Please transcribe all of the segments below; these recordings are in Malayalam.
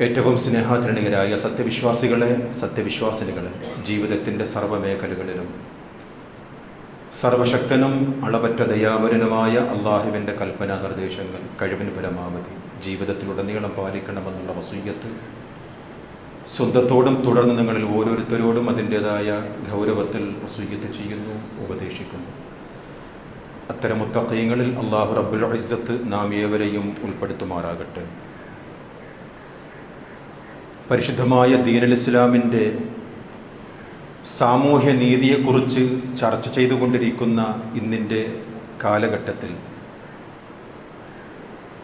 ഏറ്റവും സ്നേഹാധരണീയരായ സത്യവിശ്വാസികളെ, സത്യവിശ്വാസിനികളെ, ജീവിതത്തിൻ്റെ സർവ്വമേഖലകളിലും സർവശക്തനും അളവറ്റ ദയാവരനുമായ അള്ളാഹുവിൻ്റെ കൽപ്പനാ നിർദ്ദേശങ്ങൾ കഴിവിന് പരമാവധി ജീവിതത്തിലുടനീളം പാലിക്കണമെന്നുള്ള വസീയത്ത് സ്വന്തത്തോടും തുടർന്ന് നിങ്ങളിൽ ഓരോരുത്തരോടും അതിൻ്റേതായ ഗൗരവത്തിൽ വസീയത്ത് ചെയ്യുന്നു, ഉപദേശിക്കുന്നു. അത്തരം മുത്തഖീങ്ങളിൽ അള്ളാഹു റബ്ബുൽ ഇസ്സത്ത് നാം ഏവരെയും ഉൾപ്പെടുത്തുമാറാകട്ടെ. പരിശുദ്ധമായ ദീനുൽ ഇസ്ലാമിൻ്റെ സാമൂഹ്യ നീതിയെക്കുറിച്ച് ചർച്ച ചെയ്തുകൊണ്ടിരിക്കുന്ന ഇന്നിൻ്റെ കാലഘട്ടത്തിൽ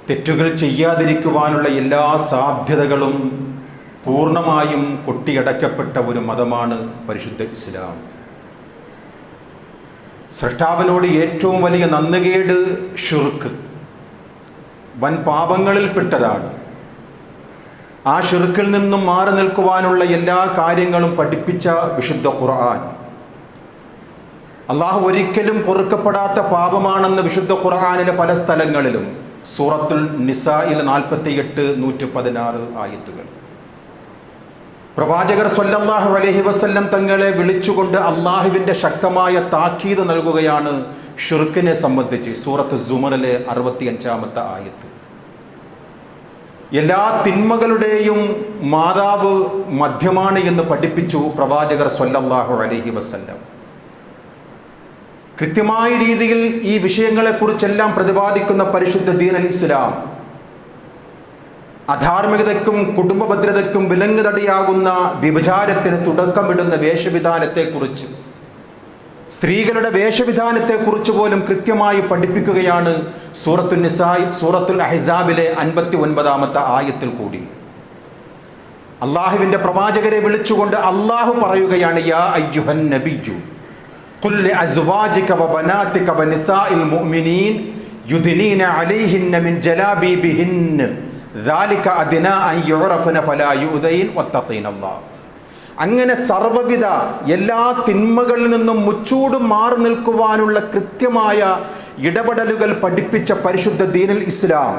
തെറ്റുകൾ ചെയ്യാതിരിക്കുവാനുള്ള എല്ലാ സാധ്യതകളും പൂർണ്ണമായും കൊട്ടിയടക്കപ്പെട്ട ഒരു മതമാണ് പരിശുദ്ധ ഇസ്ലാം. സ്രഷ്ടാവിനോട് ഏറ്റവും വലിയ നന്ദികേട് ഷിർക്ക്, വൻ പാപങ്ങളിൽപ്പെട്ടതാണ്. ആ ഷിർക്കിൽ നിന്നും മാറി നിൽക്കുവാനുള്ള എല്ലാ കാര്യങ്ങളും പഠിപ്പിച്ച വിശുദ്ധ ഖുർആൻ, അള്ളാഹു ഒരിക്കലും പൊറുക്കപ്പെടാത്ത പാപമാണെന്ന് വിശുദ്ധ ഖുർആനിലെ പല സ്ഥലങ്ങളിലും, സൂറത്തുൽ നിസായിൽ 48, 116 ആയത്തുകൾ. പ്രവാചകർ സ്വല്ലല്ലാഹു അലൈഹി വസല്ലം തങ്ങളെ വിളിച്ചുകൊണ്ട് അള്ളാഹുവിൻ്റെ ശക്തമായ താക്കീത് നൽകുകയാണ് ഷിർക്കിനെ സംബന്ധിച്ച്. സൂറത്ത് സുമറിലെ 65 ആയത്ത്. എല്ലാ തിന്മകളുടെയും മാതാവ് മദ്യമാണ് എന്ന് പഠിപ്പിച്ചു പ്രവാചകർ സ്വല്ലല്ലാഹു അലൈഹി വസല്ലം. കൃത്യമായ രീതിയിൽ ഈ വിഷയങ്ങളെക്കുറിച്ചെല്ലാം പ്രതിപാദിക്കുന്ന പരിശുദ്ധ ദീനുൽ ഇസ്ലാം അധാർമികതയ്ക്കും കുടുംബ ഭദ്രതയ്ക്കും വിലങ്ങുതടിയാകുന്ന വ്യഭിചാരത്തിന് തുടക്കമിടുന്ന വേഷവിധാനത്തെക്കുറിച്ച്, സ്ത്രീകളുടെ വേഷവിധാനത്തെക്കുറിച്ച് പോലും കൃത്യമായി പഠിപ്പിക്കുകയാണ് സൂറത്തുൽ നിസായ്, സൂറത്തുൽ അഹ്സാബിലെ 59 ആയത്തിൽ കൂടി. അള്ളാഹുവിൻ്റെ പ്രവാചകരെ വിളിച്ചുകൊണ്ട് അള്ളാഹു പറയുകയാണ്, യാ അയ്യുഹൻ നബിയ്യു ഖുൽ ലിഅസ്വാജിക വബനാതിക വനിസാഇൽ മുഅ്മിനീൻ യുദ്നീന അലൈഹിന്ന മിൻ ജലാബീബിഹിന്ന ദാലിക അദ്നാ അൻ യുറഫന ഫലാ യുദൈൻ വത്തഖീനല്ലാഹ്. അങ്ങനെ സർവ്വവിധ എല്ലാ തിന്മകളിൽ നിന്നും മുച്ചൂടും മാറി നിൽക്കുവാനുള്ള കൃത്യമായ ഇടപെടലുകൾ പഠിപ്പിച്ച പരിശുദ്ധ ദീനുൽ ഇസ്ലാം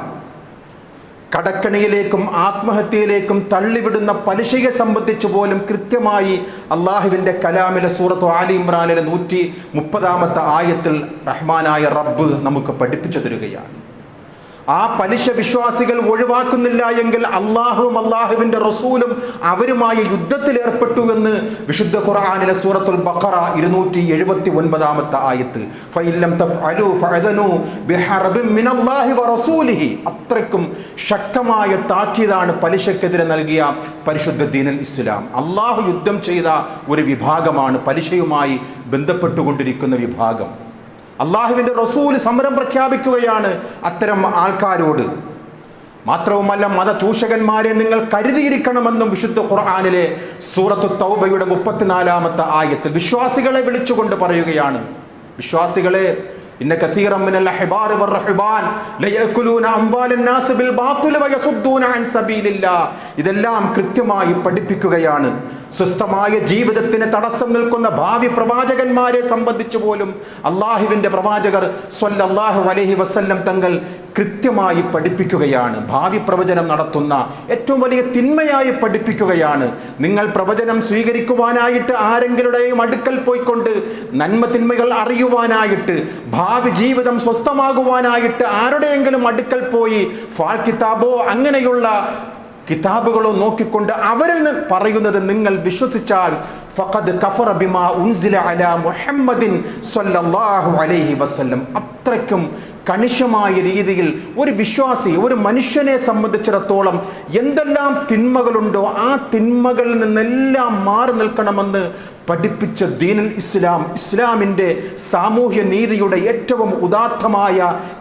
കടക്കണിയിലേക്കും ആത്മഹത്യയിലേക്കും തള്ളിവിടുന്ന പലിശയെ സംബന്ധിച്ച് പോലും കൃത്യമായി അള്ളാഹുവിൻ്റെ കലാമിലെ സൂറത്ത് ആലി ഇമ്രാനിലെ 130 ആയത്തിൽ റഹ്മാനായ റബ്ബ് നമുക്ക് പഠിപ്പിച്ചു തരികയാണ്. ആ പലിശ വിശ്വാസികൾ ഒഴിവാക്കുന്നില്ല എങ്കിൽ അള്ളാഹുവും അള്ളാഹുവിൻ്റെ റസൂലും അവരുമായി യുദ്ധത്തിലേർപ്പെട്ടു എന്ന് വിശുദ്ധ ഖുർആനിലെ സൂറത്തുൽ ബഖറ 279 ആയത്ത്. ഫഇല്ലം തഫ്അലു ഫഅദനു ബിഹർബിൻ മിനല്ലാഹി വറസൂലിഹി. അത്രയ്ക്കും ശക്തമായ താക്കീതാണ് പലിശക്കെതിരെ നൽകിയ പരിശുദ്ധ ദീനുൽ ഇസ്ലാം. അള്ളാഹു യുദ്ധം ചെയ്ത ഒരു വിഭാഗമാണ് പലിശയുമായി ബന്ധപ്പെട്ടുകൊണ്ടിരിക്കുന്ന വിഭാഗം. അള്ളാഹുവിൻ്റെ റസൂൽ സമരം പ്രഖ്യാപിക്കുകയാണ് അത്തരം ആൾക്കാരോട്. മാത്രവുമല്ല, മതചൂഷകന്മാരെ നിങ്ങൾ കരുതിയിരിക്കണമെന്നും വിശുദ്ധ ഖുർആനിലെ സൂറത്തു തൗബയുടെ 34 ആയത്തിൽ വിശ്വാസികളെ വിളിച്ചുകൊണ്ട് പറയുകയാണ്, വിശ്വാസികളെ, ഇന്ന കസീറൻ മിനൽ അഹ്ബാർ വറഹ്ബാൻ ലയഅകുലൂന അംവാലൻ നാസ് ബിൽ ബാത്തിൽ വയസുദ്ദൂന അൻ സബീലില്ലാഹ്. ഇതെല്ലാം കൃത്യമായി പഠിപ്പിക്കുകയാണ്. സ്വസ്ഥമായ ജീവിതത്തിന് തടസ്സം നിൽക്കുന്ന ഭാവി പ്രവാചകന്മാരെ സംബന്ധിച്ചു പോലും അള്ളാഹുവിൻ്റെ പ്രവാചകർ സ്വല്ലല്ലാഹു അലൈഹി വസല്ലം തങ്ങൾ കൃത്യമായി പഠിപ്പിക്കുകയാണ്. ഭാവി പ്രവചനം നടത്തുന്ന ഏറ്റവും വലിയ തിന്മയായി പഠിപ്പിക്കുകയാണ്. നിങ്ങൾ പ്രവചനം സ്വീകരിക്കുവാനായിട്ട് ആരെങ്കിലുടെയും അടുക്കൽ പോയിക്കൊണ്ട് നന്മ തിന്മകൾ അറിയുവാനായിട്ട്, ഭാവി ജീവിതം സ്വസ്ഥമാകുവാനായിട്ട് ആരുടെയെങ്കിലും അടുക്കൽ പോയി ഫാൽ കിതാബോ അങ്ങനെയുള്ള കിതാബുകളോ നോക്കിക്കൊണ്ട് അവരിൽ നിന്ന് പറയുന്നത് നിങ്ങൾ വിശ്വസിച്ചാൽ ഫഖദ് കഫറ ബിമാ ഉൻസില അലാ മുഹമ്മദിൻ സ്വല്ലല്ലാഹു അലൈഹി വസല്ലം. അത്രയ്ക്കും കണിശമായ രീതിയിൽ ഒരു വിശ്വാസി, ഒരു മനുഷ്യനെ സംബന്ധിച്ചിടത്തോളം എന്തെല്ലാം തിന്മകളുണ്ടോ ആ തിന്മകളിൽ നിന്നെല്ലാം മാറി നിൽക്കണമെന്ന് പഠിപ്പിച്ച ദീനുൽ ഇസ്ലാം, ഇസ്ലാമിൻ്റെ സാമൂഹ്യ നീതിയുടെ ഏറ്റവും ഉദാത്തമായ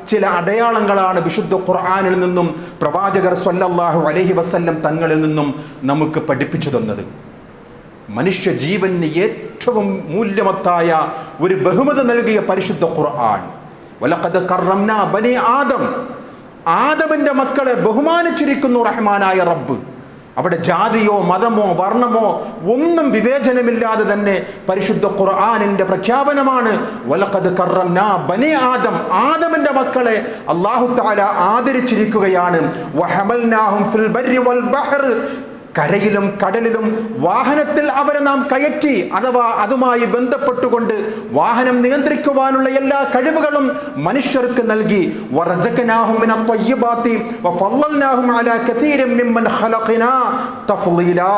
ചില അടയാളങ്ങളാണ് വിശുദ്ധ ഖുർആനിൽ നിന്നും പ്രവാചകർ സ്വല്ലല്ലാഹു അലൈഹി വസല്ലം തങ്ങളിൽ നിന്നും നമുക്ക് പഠിപ്പിച്ചു തന്നത്. മനുഷ്യ ജീവന് ഏറ്റവും മൂല്യമത്തായ ഒരു ബഹുമതി നൽകിയ പരിശുദ്ധ ഖുർആൻ. വലഖദ് കറംനാ ബനി ആദം, ആദമിൻ്റെ മക്കളെ ബഹുമാനിച്ചിരിക്കുന്നു റഹ്മാനായ റബ്ബ്. അവിടെ ജാതിയോ മതമോ വർണ്ണമോ ഒന്നും വിവേചനമില്ലാതെ തന്നെ പരിശുദ്ധ ഖുർആനിന്റെ പ്രഖ്യാപനമാണ്. വലഖദ് കറംനാ ബനി ആദം, ആദമിന്റെ മക്കളെ അല്ലാഹു തആല ആദരിച്ചിരിക്കുകയാണ്. വഹമൽനാഹും ഫിൽ ബർരി വൽ ബഹർ, കരയിലും കടലിലും വാഹനത്തിൽ അവരെ നാം കയറ്റി, അഥവാ അതുമായി ബന്ധപ്പെട്ടുകൊണ്ട് വാഹനം നിയന്ത്രിക്കുവാനുള്ള എല്ലാ കഴിവുകളും മനുഷ്യർക്ക് നൽകി. വറസഖനാഹും മിനത് ത്വയ്യിബാത്തി വഫളൽനാഹും അലാ കസീരിൻ മിമ്മൻ ഖലഖനാ തഫ്ളീലാ,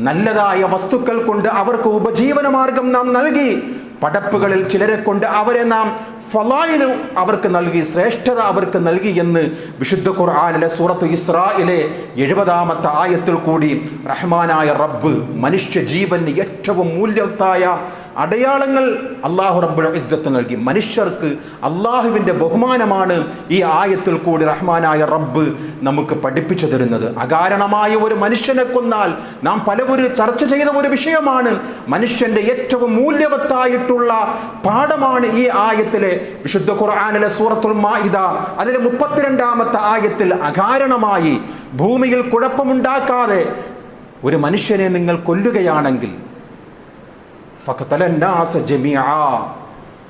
നല്ലതായ വസ്തുക്കൾ കൊണ്ട് അവർക്ക് ഉപജീവന മാർഗം നാം നൽകി. പടപ്പുകളിൽ ചിലരെ കൊണ്ട് അവരെ നാം ഫളായിൽ അവർക്ക് നൽകി, ശ്രേഷ്ഠത അവർക്ക് നൽകി എന്ന് വിശുദ്ധ ഖുർആനിലെ സൂറത്ത് ഇസ്രായിലെ 70-ാമത്തെ ആയത്തിൽ കൂടി റഹ്മാനായ റബ്ബ് മനുഷ്യ ജീവന് ഏറ്റവും മൂല്യവത്തായ അടയാളങ്ങൾ അല്ലാഹു റബ്ബുൽ ഇസ്സത്ത് നൽകി. മനുഷ്യർക്ക് അള്ളാഹുവിൻ്റെ ബഹുമാനമാണ് ഈ ആയത്തിൽ കൂടി റഹ്മാനായ റബ്ബ് നമുക്ക് പഠിപ്പിച്ചു തരുന്നത്. അകാരണമായ ഒരു മനുഷ്യനെ കൊന്നാൽ, നാം പലവരും ചർച്ച ചെയ്ത ഒരു വിഷയമാണ്, മനുഷ്യൻ്റെ ഏറ്റവും മൂല്യവത്തായിട്ടുള്ള പാഠമാണ് ഈ ആയത്തിലെ വിശുദ്ധ ഖുർആനിലെ സൂറത്തുൽ മാഇദ അതിലെ 32-ാമത്തെ ആയത്തിൽ അകാരണമായി ഭൂമിയിൽ കുഴപ്പമുണ്ടാക്കാതെ ഒരു മനുഷ്യനെ നിങ്ങൾ കൊല്ലുകയാണെങ്കിൽ ഫഖതലന്നാസ ജമീഅ,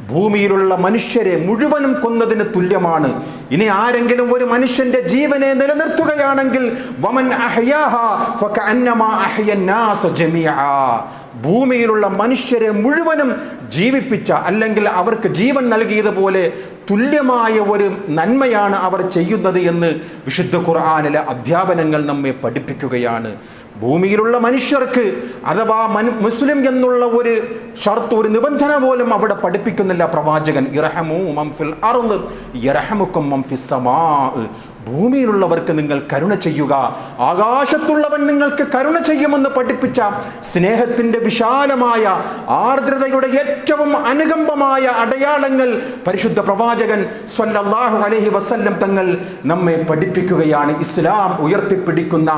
ഭൂമിയിലുള്ള മനുഷ്യരെ മുഴുവനും കൊന്നതിന് തുല്യമാണ്. ഇനി ആരെങ്കിലും ഒരു മനുഷ്യന്റെ ജീവനെ നിലനിർത്തുകയാണെങ്കിൽ വമൻ അഹ്യാഹാ ഫകഅന്നമാ അഹ്യന്നാസ ജമീഅ, ഭൂമിയിലുള്ള മനുഷ്യരെ മുഴുവനും ജീവിപ്പിച്ച, അല്ലെങ്കിൽ അവർക്ക് ജീവൻ നൽകിയതുപോലെ തുല്യമായ ഒരു നന്മയാണ് അവർ ചെയ്യുന്നത് എന്ന് വിശുദ്ധ ഖുർആനിലെ അധ്യാപനങ്ങൾ നമ്മെ പഠിപ്പിക്കുകയാണ്. ഭൂമിയിലുള്ള മനുഷ്യർക്ക്, അഥവാ മുസ്ലിം എന്നുള്ള ഒരു ഷർത്ത്, ഒരു നിബന്ധന പോലും അവിടെ പഠിപ്പിക്കുന്നില്ല പ്രവാചകൻ. ഇർഹമൂ മൻ ഫിൽ അർള് യർഹമുക്കും മൻ ഫിസ് സമാ, ഭൂമിയിലുള്ളവർക്ക് നിങ്ങൾ കരുണ ചെയ്യുക, ആകാശത്തുള്ളവൻ നിങ്ങൾക്ക് കരുണ ചെയ്യുമെന്ന് പഠിപ്പിച്ച സ്നേഹത്തിൻ്റെ വിശാലമായ, ആർദ്രതയുടെ ഏറ്റവും അനുകമ്പമായ അടയാളങ്ങൾ പരിശുദ്ധ പ്രവാചകൻ സ്വല്ലല്ലാഹു അലൈഹി വസല്ലം തങ്ങൾ നമ്മെ പഠിപ്പിക്കുകയാണ്. ഇസ്ലാം ഉയർത്തിപ്പിടിക്കുന്ന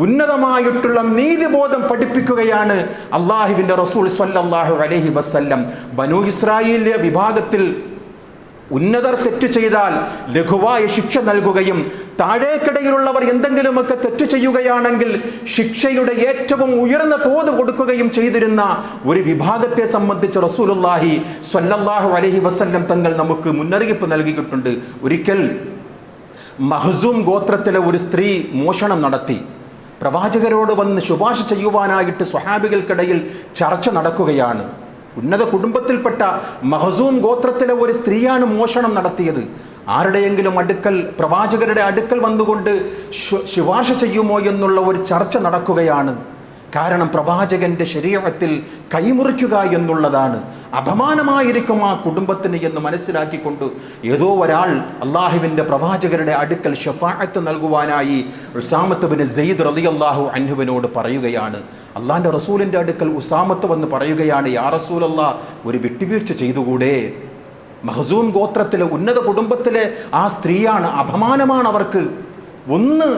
ഉന്നതമായിട്ടുള്ള നീതിബോധം പഠിപ്പിക്കുകയാണ് അള്ളാഹുവിൻ്റെ റസൂൽ സ്വല്ലല്ലാഹു അലൈഹി വസല്ലം. ബനൂ ഇസ്രായേലിലെ വിഭാഗത്തിൽ ഉന്നതർ തെറ്റ് ചെയ്താൽ ലഘുവായ ശിക്ഷ നൽകുകയും താഴേക്കിടയിലുള്ളവർ എന്തെങ്കിലുമൊക്കെ തെറ്റ് ചെയ്യുകയാണെങ്കിൽ ശിക്ഷയുടെ ഏറ്റവും ഉയർന്ന തോത് കൊടുക്കുകയും ചെയ്തിരുന്ന ഒരു വിഭാഗത്തെ സംബന്ധിച്ച് റസൂലുള്ളാഹി സ്വല്ലല്ലാഹു അലൈഹി വസല്ലം തങ്ങൾ നമുക്ക് മുന്നറിയിപ്പ് നൽകിയിട്ടുണ്ട്. ഒരിക്കൽ മഖ്സൂം ഗോത്രത്തിലെ ഒരു സ്ത്രീ മോഷണം നടത്തി. പ്രവാചകരോട് വന്ന് ശുപാർശ ചെയ്യുവാനായിട്ട് സ്വഹാബികൾക്കിടയിൽ ചർച്ച നടക്കുകയാണ്. ഉന്നത കുടുംബത്തിൽപ്പെട്ട മഖ്സൂം ഗോത്രത്തിലെ ഒരു സ്ത്രീയാണ് മോഷണം നടത്തിയത്. ആരുടെയെങ്കിലും അടുക്കൽ, പ്രവാചകരുടെ അടുക്കൽ വന്നുകൊണ്ട് ശുപാർശ ചെയ്യുമോ എന്നുള്ള ഒരു ചർച്ച നടക്കുകയാണ്. കാരണം പ്രവാചകന്റെ ശരീഅത്തിൽ കൈമുറിക്കുക എന്നുള്ളതാണ് അപമാനമായിരിക്കും ആ കുടുംബത്തിന് എന്ന് മനസ്സിലാക്കിക്കൊണ്ട് ഏതോ ഒരാൾ അള്ളാഹുവിൻ്റെ പ്രവാചകരുടെ അടുക്കൽ ശഫാഅത്ത് നൽകുവാനായി ഉസാമത്ത് ബിൻ സെയ്ദ് റളിയല്ലാഹു അൻഹുവിനോട് പറയുകയാണ്. അള്ളാഹിൻ്റെ റസൂലിൻ്റെ അടുക്കൽ ഉസാമത്ത് വന്ന് പറയുകയാണ്, യാ റസൂലല്ലാഹ്, ഒരു വിട്ടുവീഴ്ച ചെയ്തുകൂടെ? മഖ്സൂം ഗോത്രത്തിലെ ഉന്നത കുടുംബത്തിലെ ആ സ്ത്രീയാണ്, അപമാനമാണ് അവർക്ക്, ഒന്ന്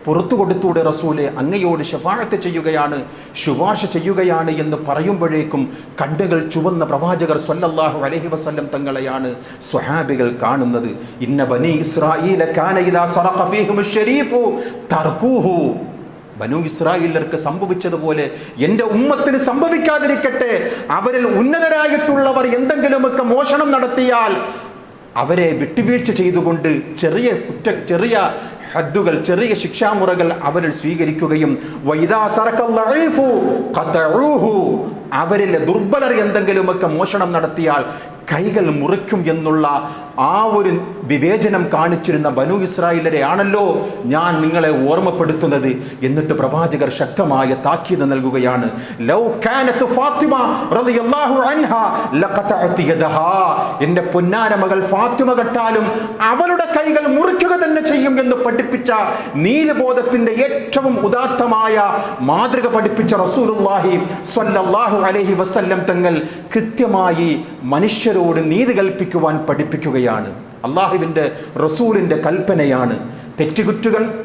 പുറത്തു കൊടുത്തൂടെ റസൂലെ, അങ്ങയോട് ശഫാഅത്ത് ചെയ്യുകയാണ്, ശുപാർശ ചെയ്യുകയാണ് എന്ന് പറയുമ്പോഴേക്കും കണ്ണുകൾ ചുവന്ന പ്രവാചകർ സ്വല്ലല്ലാഹു അലൈഹി വസല്ലം തങ്ങളെയാണ് സ്വഹാബികൾ കാണുന്നത്. ഇന്ന ബനി ഇസ്രായീല കാന ഇദാ സറഖ ഫീഹിമുശ് ശരീഫു തർകൂഹു, ബനൂ ഇസ്രായേലർക്ക് സംഭവിച്ചതുപോലെ എൻ്റെ ഉമ്മത്തിന് സംഭവിക്കാതിരിക്കട്ടെ. അവരിൽ ഉന്നതരായിട്ടുള്ളവർ എന്തെങ്കിലുമൊക്കെ മോഷണം നടത്തിയാൽ അവരെ വിട്ടുവീഴ്ച ചെയ്തുകൊണ്ട് ചെറിയ ഹദ്ദുകൾ, ചെറിയ ശിക്ഷാമുറകൾ അവരിൽ സ്വീകരിക്കുകയും വൈദാ സറഖൽ ലഈഫു ഖതഊഹു, അവരിൽ ദുർബലർ എന്തെങ്കിലുമൊക്കെ മോഷണം നടത്തിയാൽ കൈകൾ മുറിക്കും എന്നുള്ള ആ ഒരു വിവേചനം കാണിച്ചിരുന്ന ബനൂ ഇസ്രായേലരെ ആണല്ലോ ഞാൻ നിങ്ങളെ ഓർമ്മപ്പെടുത്തുന്നത്. എന്നിട്ട് പ്രവാചകർ ശക്തമായ താക്കീത് നൽകുകയാണ്. ലൗ കാനത്ത് ഫാത്തിമ റളിയല്ലാഹു അൻഹാ ലഖതഅത് യദഹാ, എൻ്റെ പൊന്നാര മകൾ ഫാത്തിമ കട്ടാലും അവളുടെ കൈകൾ മുറിക്കുക തന്നെ ചെയ്യും എന്ന് പഠിപ്പിച്ച നീതിബോധത്തിൻ്റെ ഏറ്റവും ഉദാത്തമായ മാതൃക പഠിപ്പിച്ച റസൂലുള്ളാഹി സ്വല്ലല്ലാഹു അലൈഹി വസല്ലം തങ്ങൾ കൃത്യമായി മനുഷ്യരോട് നീതി കൽപ്പിക്കുവാൻ പഠിപ്പിക്കുകയാണ്. അള്ളാഹുവിൻ്റെ റസൂലിൻ്റെ കൽപ്പനയാണ്.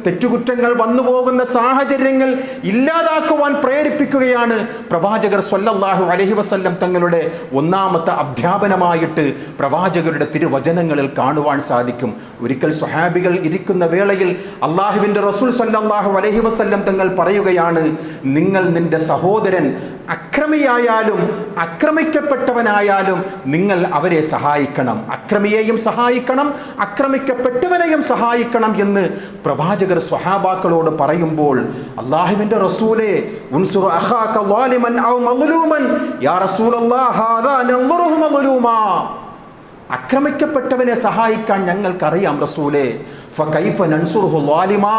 തെറ്റുകുറ്റങ്ങൾ വന്നുപോകുന്ന സാഹചര്യങ്ങൾ ഇല്ലാതാക്കുവാൻ പ്രേരിപ്പിക്കുകയാണ് പ്രവാചകർ സ്വല്ലല്ലാഹു അലൈഹി വസല്ലം തങ്ങളുടെ ഒന്നാമത്തെ അധ്യാപനമായിട്ട് പ്രവാചകരുടെ തിരുവചനങ്ങളിൽ കാണുവാൻ സാധിക്കും. ഒരിക്കൽ സ്വഹാബികൾ ഇരിക്കുന്ന വേളയിൽ അള്ളാഹുവിൻ്റെ റസൂൽ സല്ലല്ലാഹു അലൈഹി വസല്ലം തങ്ങൾ പറയുകയാണ്, നിങ്ങൾ നിന്റെ സഹോദരൻ അക്രമിയായാലും ആക്രമിക്കപ്പെട്ടവനായാലും നിങ്ങൾ അവരെ സഹായിക്കണം, അക്രമിയെയും സഹായിക്കണം ആക്രമിക്കപ്പെട്ടവനെയും സഹായിക്കണം എന്ന് പ്രവാചകർ സ്വഹാബാക്കളോട് പറയുമ്പോൾ അള്ളാഹുവിൻ്റെ റസൂലേ, ഉൻസുർ അഖാക ളാലിമൻ ഔ മദ്ലൂമൻ യാ റസൂലല്ലാഹ് ഹാദാ നൻദുറുഹു മദ്ലൂമാ, ആക്രമിക്കപ്പെട്ടവനെ സഹായിക്കാൻ ഞങ്ങൾക്കറിയാം റസൂലേ, ഫകൈഫ നൻസുറുഹു ളാലിമാ,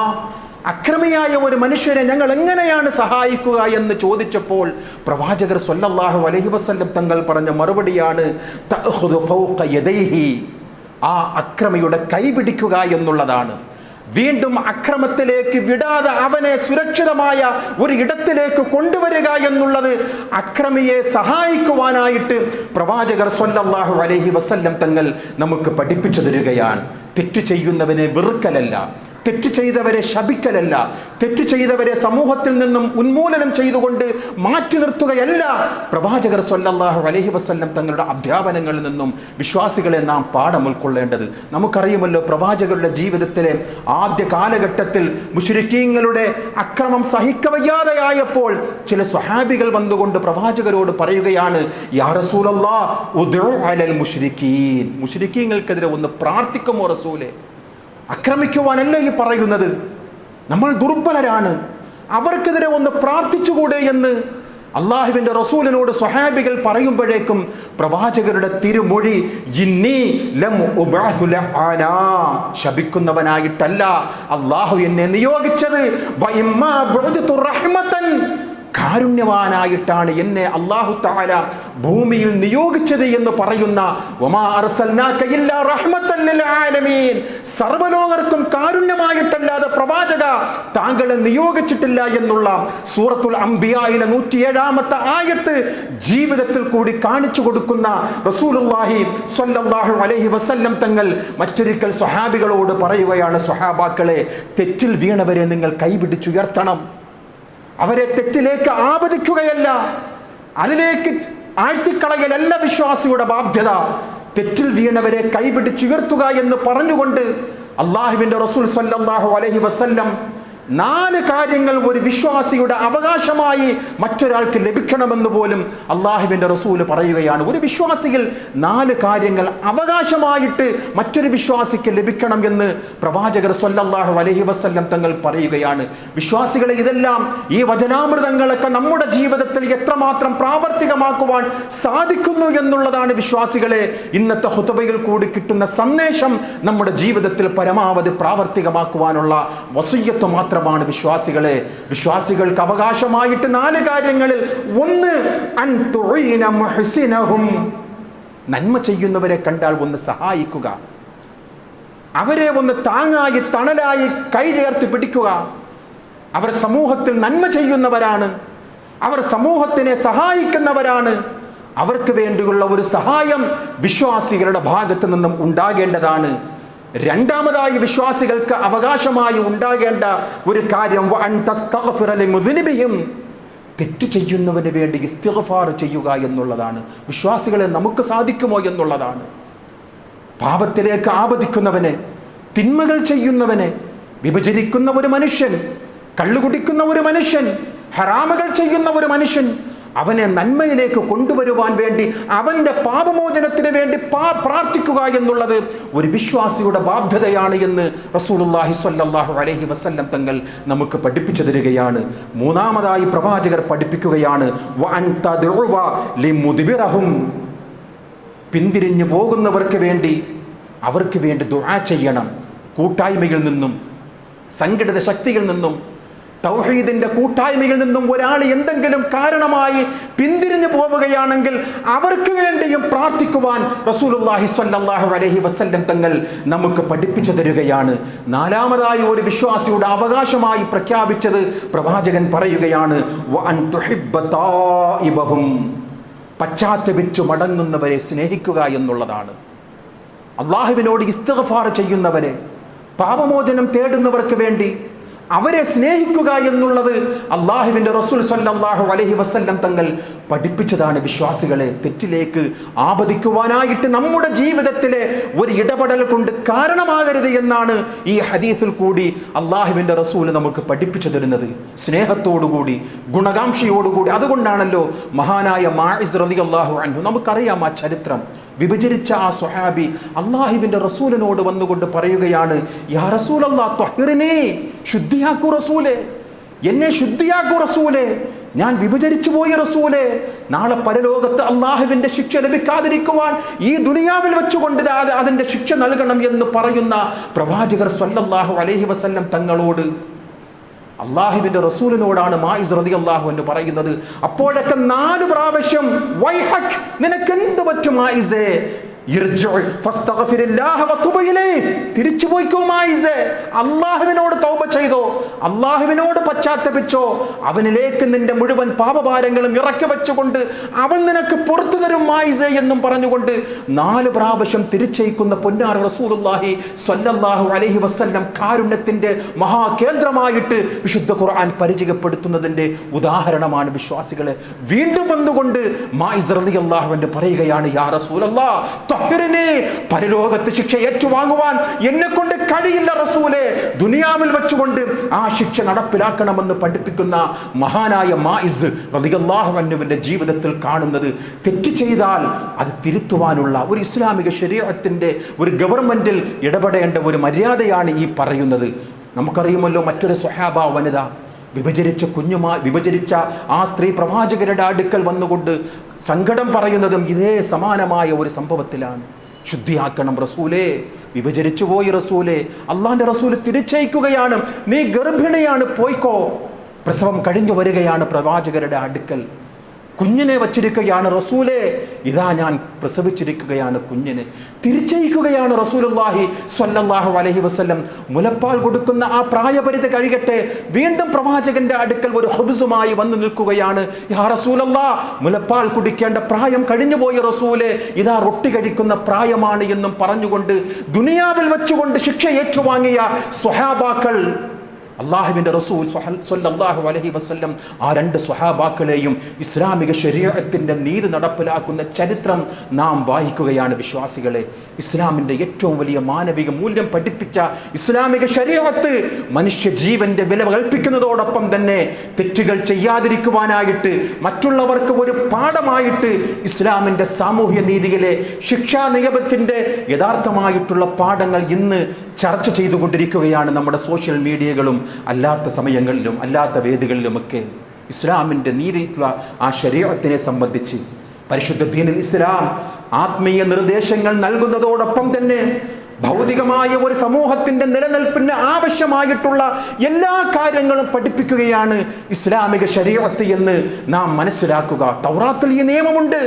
അക്രമിയായ ഒരു മനുഷ്യനെ ഞങ്ങൾ എങ്ങനെയാണ് സഹായിക്കുക എന്ന് ചോദിച്ചപ്പോൾ പ്രവാചകർ സ്വല്ലല്ലാഹു അലൈഹി വസല്ലം തങ്ങൾ പറഞ്ഞ മറുപടിയാണ്, തഅഖുദു ഫൗഖ യദൈഹി, ആ അക്രമിയുടെ കൈപിടിക്കുക എന്നുള്ളതാണ്. വീണ്ടും അക്രമത്തിലേക്ക് വിടാതെ അവനെ സുരക്ഷിതമായ ഒരു ഇടത്തിലേക്ക് കൊണ്ടുവരിക എന്നുള്ളത് അക്രമിയെ സഹായിക്കുവാനായിട്ട് പ്രവാചകർ സ്വല്ലല്ലാഹു അലൈഹി വസല്ലം തങ്ങൾ നമുക്ക് പഠിപ്പിച്ചു തരികയാണ്. തെറ്റ് ചെയ്യുന്നവനെ വെറുക്കലല്ല, തെറ്റ് ചെയ്തവരെ ശപിക്കലല്ല, തെറ്റ് ചെയ്തവരെ സമൂഹത്തിൽ നിന്നും ഉന്മൂലനം ചെയ്തുകൊണ്ട് മാറ്റി നിർത്തുകയല്ല പ്രവാചകർ സ്വല്ലല്ലാഹു അലൈഹി വസല്ലം തങ്ങളുടെ അധ്യാപനങ്ങളിൽ നിന്നും വിശ്വാസികളെ നാം പാഠം ഉൾക്കൊള്ളേണ്ടത്. നമുക്കറിയുമല്ലോ, പ്രവാചകരുടെ ജീവിതത്തിലെ ആദ്യ കാലഘട്ടത്തിൽ മുശ്രിക്കീങ്ങളുടെ അക്രമം സഹിക്കവയ്യാതെയായപ്പോൾ ചില സ്വഹാബികൾ വന്നുകൊണ്ട് പ്രവാചകരോട് പറയുകയാണ്, യാ റസൂലല്ലാഹ് ഉദ്ഉ അലൽ മുശ്രിക്കീൻ, മുശ്രിക്കീങ്ങൾക്കെതിരെ ഒന്ന് പ്രാർത്ഥിക്കുമോ റസൂലേ? ആക്രമിക്കുവാനല്ല ഈ പറയുന്നത്, നമ്മൾ ദുർബലരാണ്, അവർക്കെതിരെ ഒന്ന് പ്രാർത്ഥിച്ചുകൂടെ എന്ന് അള്ളാഹുവിൻ്റെ റസൂലിനോട് സ്വഹാബികൾ പറയുമ്പോഴേക്കും പ്രവാചകരുടെ തിരുമൊഴി, ജിന്നി ലം ഉബഅഥു ലഅനാ, ശപിക്കുന്നവനായിട്ടല്ല അള്ളാഹു എന്നെ നിയോഗിച്ചത്, വഇമ്മാ ബുഅ്തു റഹ്മതൻ, കാരുണ്യവാനായിട്ടാണ് എന്നെ അല്ലാഹു തആല ഭൂമിയിൽ നിയോഗിച്ചത് എന്ന് പറയുന്ന, വമാ അർസൽനാക ഇല്ലാ റഹ്മത്തൻ ലിൽ ആലമീൻ, സർവ്വലോകർക്കും കാരുണ്യമായിട്ടല്ലാതെ പ്രവാചക താങ്കളെ നിയോഗിച്ചിട്ടില്ല എന്നുള്ള സൂറത്തുൽ അംബിയായിലെ 107-ാമത്തെ ആയത്ത് ജീവിതത്തിൽ കൂടി കാണിച്ചു കൊടുക്കുന്ന റസൂലുള്ളാഹി സ്വല്ലല്ലാഹു അലൈഹി വസല്ലം തങ്ങൾ മറ്റൊരിക്കൽ സ്വഹാബികളോട് പറയുകയാണ്, സ്വഹാബാക്കളെ, തെറ്റിൽ വീണവരെ നിങ്ങൾ കൈപിടിച്ചുയർത്തണം, അവരെ തെറ്റിലേക്ക് ആപതിക്കുകയല്ല, അതിലേക്ക് ആഴ്ത്തിക്കളയലല്ല വിശ്വാസിയുടെ ബാധ്യത, തെറ്റിൽ വീണവരെ കൈപിടിച്ചുയർത്തുക എന്ന് പറഞ്ഞുകൊണ്ട് അള്ളാഹുവിൻ്റെ റസൂൽ സ്വല്ലല്ലാഹു അലൈഹി വസല്ലം 4 കാര്യങ്ങൾ ഒരു വിശ്വാസിയുടെ അവകാശമായി മറ്റൊരാൾക്ക് ലഭിക്കണമെന്ന് പോലും അള്ളാഹുവിൻ്റെ റസൂൽ പറയുകയാണ്. ഒരു വിശ്വാസിയിൽ 4 കാര്യങ്ങൾ അവകാശമായിട്ട് മറ്റൊരു വിശ്വാസിക്ക് ലഭിക്കണം എന്ന് പ്രവാചകർ സ്വല്ലല്ലാഹു അലൈഹി വസല്ലം തങ്ങൾ പറയുകയാണ്. വിശ്വാസികളെ, ഇതെല്ലാം ഈ വചനാമൃതങ്ങളൊക്കെ നമ്മുടെ ജീവിതത്തിൽ എത്രമാത്രം പ്രാവർത്തികമാക്കുവാൻ സാധിക്കുന്നു എന്നുള്ളതാണ് വിശ്വാസികളെ ഇന്നത്തെ ഖുതുബയിൽ കൂടി കിട്ടുന്ന സന്ദേശം. നമ്മുടെ ജീവിതത്തിൽ പരമാവധി പ്രാവർത്തികമാക്കുവാനുള്ള വസിയ്യത്ത് മാത്രമാണ് വിശ്വാസികളെ. വിശ്വാസികൾക്ക് അവകാശമായിട്ട് 4 കാര്യങ്ങളിൽ ഒന്ന്, അൻ തുഈന മുഹ്സിനഹും, നന്മ ചെയ്യുന്നവരെ കണ്ടാൽ ഒന്ന് സഹായിക്കുക, അവരെ ഒന്ന് താങ്ങായി തണലായി കൈ ചേർത്ത് പിടിക്കുക. അവർ സമൂഹത്തിൽ നന്മ ചെയ്യുന്നവരാണ്, അവർ സമൂഹത്തിനെ സഹായിക്കുന്നവരാണ്. അവർക്ക് വേണ്ടിയുള്ള ഒരു സഹായം വിശ്വാസികളുടെ ഭാഗത്ത് നിന്നും ഉണ്ടാകേണ്ടതാണ്. രണ്ടാമതായി വിശ്വാസികൾക്ക് അവകാശമായി ഉണ്ടാകേണ്ട ഒരു കാര്യം, വഅൻ തസ്തഗ്ഫിറ ലിമുദ്നിബിഹിം, തെറ്റ് ചെയ്യുന്നവന് വേണ്ടി ഇസ്തിഗ്ഫാർ ചെയ്യുക എന്നുള്ളതാണ്. വിശ്വാസികളെ, നമുക്ക് സാധിക്കുമോ എന്നുള്ളതാണ്. പാപത്തിലേക്ക് ആപതിക്കുന്നവനെ, തിന്മകൾ ചെയ്യുന്നവനെ, വിഭജിക്കുന്ന ഒരു മനുഷ്യൻ, കള്ളുകുടിക്കുന്ന ഒരു മനുഷ്യൻ, ഹറാമുകൾ ചെയ്യുന്ന ഒരു മനുഷ്യൻ, അവനെ നന്മയിലേക്ക് കൊണ്ടുവരുവാൻ വേണ്ടി, അവൻ്റെ പാപമോചനത്തിന് വേണ്ടി പ്രാർത്ഥിക്കുക എന്നുള്ളത് ഒരു വിശ്വാസിയുടെ ബാധ്യതയാണ് എന്ന് റസൂലുള്ളാഹി സ്വല്ലല്ലാഹു അലൈഹി വസല്ലം തങ്ങൾ നമുക്ക് പഠിപ്പിച്ചു തരികയാണ്. മൂന്നാമതായി പ്രവാചകർ പഠിപ്പിക്കുകയാണ്, വഅൻ തദ്ഉവ ലിമുദ്ബിറഹും, പിന്തിരിഞ്ഞു പോകുന്നവർക്ക് വേണ്ടി അവർക്ക് വേണ്ടി ദുആ ചെയ്യണം. കൂട്ടായ്മയിൽ നിന്നും സംഘടിത ശക്തിയിൽ നിന്നും തൗഹീദിന്റെ കൂട്ടായ്മയിൽ നിന്നും ഒരാൾ എന്തെങ്കിലും കാരണമായി പിന്തിരിഞ്ഞു പോവുകയാണെങ്കിൽ അവർക്ക് വേണ്ടിയും പ്രാർത്ഥിക്കുവാൻ റസൂലുള്ളാഹി സ്വല്ലല്ലാഹു അലൈഹി വസല്ലം തങ്ങൾ നമുക്ക് പഠിപ്പിച്ചു തരികയാണ്. നാലാമതായി ഒരു വിശ്വാസിയുടെ അവകാശമായി പ്രഖ്യാപിച്ചത് പ്രവാചകൻ പറയുകയാണ്, വഅൻ തുഹിബ്ബ തായിബഹും, പശ്ചാത്തപിച്ചു മടങ്ങുന്നവരെ സ്നേഹിക്കുക എന്നുള്ളതാണ്. അള്ളാഹുവിനോട് ഇസ്തിഗ്ഫാർ ചെയ്യുന്നവരെ, പാപമോചനം തേടുന്നവർക്ക് വേണ്ടി അവരെ സ്നേഹിക്കുക എന്നുള്ളത് അള്ളാഹുവിൻ്റെ റസൂൽ സ്വല്ലല്ലാഹു അലൈഹി വസല്ലം തങ്ങൾ പഠിപ്പിച്ചതാണ് വിശ്വാസികളെ. തെറ്റിലേക്ക് ആപതിക്കുവാനായിട്ട് നമ്മുടെ ജീവിതത്തിലെ ഒരു ഇടപെടൽ കൊണ്ട് കാരണമാകരുത് എന്നാണ് ഈ ഹദീസിൽ കൂടി അള്ളാഹുവിൻ്റെ റസൂൽ നമുക്ക് പഠിപ്പിച്ചു തരുന്നത്. സ്നേഹത്തോടുകൂടി, ഗുണകാംക്ഷയോടുകൂടി. അതുകൊണ്ടാണല്ലോ മഹാനായ മാഇസ് റളിയല്ലാഹു അൻഹു, നമുക്കറിയാം ആ ചരിത്രം, വിഭജിച്ച ആ സ്വഹാബി അള്ളാഹുവിൻ്റെ റസൂലിനോട് വന്നുകൊണ്ട് പറയുകയാണ്, യാ റസൂലല്ലാഹ് ത്വഹിറിനീ, ശുദ്ധിയാക്കൂ റസൂലേ, എന്നെ ശുദ്ധിയാക്കൂ റസൂലേ, ഞാൻ വിഭജിച്ചു പോയ റസൂലേ, നാളെ പരലോകത്ത് അള്ളാഹുവിൻ്റെ ശിക്ഷ ലഭിക്കാതിരിക്കുവാൻ ഈ ദുനിയാവിൽ വെച്ചുകൊണ്ട് അതിൻ്റെ ശിക്ഷ നൽകണം എന്ന് പറയുന്ന പ്രവാചകർ സ്വല്ലല്ലാഹു അലൈഹി വസല്ലം തങ്ങളോട്, അള്ളാഹുവിൻ്റെ റസൂലിനോടാണ് മാഇസ് റളിയല്ലാഹു അൻഹു പറയുന്നത്. അപ്പോഴൊക്കെ 4 പ്രാവശ്യം വൈഹക്, നിനക്കെന്ത് പറ്റും മാഇസേ, തിരിച്ചു പോയിക്കോ മായിസേ, അള്ളാഹുവിനോട് തൗബ ചെയ്തോ, അള്ളാഹുവിനോട് പശ്ചാത്തപിച്ചോ, അവനിലേക്ക് നിന്റെ മുഴുവൻ പാപഭാരങ്ങളും ഇറക്കി വെച്ചുകൊണ്ട് അവൻ നിനക്ക് പുറത്തു തരും മായിസേ എന്നും പറഞ്ഞുകൊണ്ട് 4 പ്രാവശ്യം തിരിച്ചയക്കുന്ന പൊന്നാർ റസൂലുള്ളാഹി സ്വല്ലല്ലാഹു അലൈഹി വസല്ലം കാരുണ്യത്തിന്റെ മഹാകേന്ദ്രമായിട്ട് വിശുദ്ധ ഖുർആൻ പരിചയപ്പെടുത്തുന്നതിന്റെ ഉദാഹരണമാണ് വിശ്വാസികളെ. വീണ്ടും വന്നുകൊണ്ട് മായിസ് റളിയല്ലാഹു അൻഹു പറയുകയാണ്, യാ റസൂലല്ലാഹ് പരലോകത്ത് ശിക്ഷ ഏറ്റുവാങ്ങുവാൻ എന്നെ കൊണ്ട് കഴിയില്ല റസൂലേ, ദുനിയാവിൽ വെച്ചുകൊണ്ട് ആ ശിക്ഷ നടപ്പിലാക്കണമെന്ന് പഠിപ്പിക്കുന്ന മഹാനായ മാഇസ് റളിയല്ലാഹു അൻഹുവിന്റെ ജീവിതത്തിൽ കാണുന്നത്, തെറ്റ് ചെയ്താൽ അത് തിരുത്തുവാനുള്ള ഒരു ഇസ്ലാമിക ശരീഅത്തിന്റെ ഒരു ഗവൺമെന്റിൽ ഇടപെടേണ്ട ഒരു മര്യാദയാണ് ഈ പറയുന്നത്. നമുക്കറിയുമല്ലോ മറ്റൊരു സ്വഹാബ വനിത വിഭജിച്ച ആ സ്ത്രീ പ്രവാചകരുടെ അടുക്കൽ വന്നുകൊണ്ട് സങ്കടം പറയുന്നതും ഇതേ സമാനമായ ഒരു സംഭവത്തിലാണ്. ശുദ്ധിയാക്കണം റസൂലേ, വിഭജിച്ചു പോയി റസൂലേ, അള്ളാന്റെ റസൂല് തിരിച്ചയക്കുകയാണ്, നീ ഗർഭിണിയാണ്, പോയിക്കോ. പ്രസവം കഴിഞ്ഞു വരികയാണ് പ്രവാചകരുടെ അടുക്കൽ, കുഞ്ഞിനെ വച്ചിരിക്കുകയാണ് റസൂലേ, ഇതാ ഞാൻ പ്രസവിച്ചിരിക്കുകയാണ് കുഞ്ഞിനെ. തിരിച്ചയക്കുകയാണ് റസൂലുള്ളാഹി സ്വല്ലല്ലാഹു അലൈഹി വസല്ലം. മുലപ്പാൽ കൊടുക്കുന്ന ആ പ്രായപരിധി കഴിയട്ടെ, വീണ്ടും പ്രവാചകന്റെ അടുക്കൽ ഒരു ഹുബ്സുമായി വന്നു നിൽക്കുകയാണ്. യാ റസൂലല്ലാഹ്, മുലപ്പാൽ കുടിക്കേണ്ട പ്രായം കഴിഞ്ഞുപോയ റസൂലേ, ഇതാ റൊട്ടി കഴിക്കുന്ന പ്രായമാണ് എന്നും പറഞ്ഞുകൊണ്ട് ദുനിയാവിൽ വെച്ചുകൊണ്ട് ശിക്ഷ ഏറ്റുവാങ്ങിയ സ്വഹാബാക്കൾ, അള്ളാഹുവിൻ്റെ റസൂൽ സ്വല്ലല്ലാഹു അലൈഹി വസല്ലം ആ 2 സ്വഹാബാക്കളെയും ഇസ്ലാമിക ശരീഅത്തിൻ്റെ നീതി നടപ്പിലാക്കുന്ന ചരിത്രം നാം വായിക്കുകയാണ് വിശ്വാസികളെ. ഇസ്ലാമിൻ്റെ ഏറ്റവും വലിയ മാനവിക മൂല്യം പഠിപ്പിച്ച ഇസ്ലാമിക ശരീഅത്ത് മനുഷ്യ ജീവന്റെ വില കൽപ്പിക്കുന്നതോടൊപ്പം തന്നെ തെറ്റുകൾ ചെയ്യാതിരിക്കുവാനായിട്ട് മറ്റുള്ളവർക്ക് ഒരു പാഠമായിട്ട് ഇസ്ലാമിൻ്റെ സാമൂഹ്യ നീതിയിലെ ശിക്ഷാ നിയമത്തിൻ്റെ യഥാർത്ഥമായിട്ടുള്ള പാഠങ്ങൾ ഇന്ന് ചർച്ച ചെയ്തുകൊണ്ടിരിക്കുകയാണ് നമ്മുടെ സോഷ്യൽ മീഡിയകളും അല്ലാത്ത സമയങ്ങളിലും അല്ലാത്ത വേദികളിലുമൊക്കെ. ഇസ്ലാമിൻ്റെ നീതിയുള്ള ആ ശരീഅത്തിനെ സംബന്ധിച്ച് പരിശുദ്ധ ദീനുൽ ഇസ്ലാം ആത്മീയ നിർദ്ദേശങ്ങൾ നൽകുന്നതോടൊപ്പം തന്നെ ഭൗതികമായ ഒരു സമൂഹത്തിൻ്റെ നിലനിൽപ്പിന് ആവശ്യമായിട്ടുള്ള എല്ലാ കാര്യങ്ങളും പഠിപ്പിക്കുകയാണ് ഇസ്ലാമിക ശരീഅത്ത് എന്ന് നാം മനസ്സിലാക്കുക. തൗറാത്തിൽ ഈ നിയമമുണ്ട്,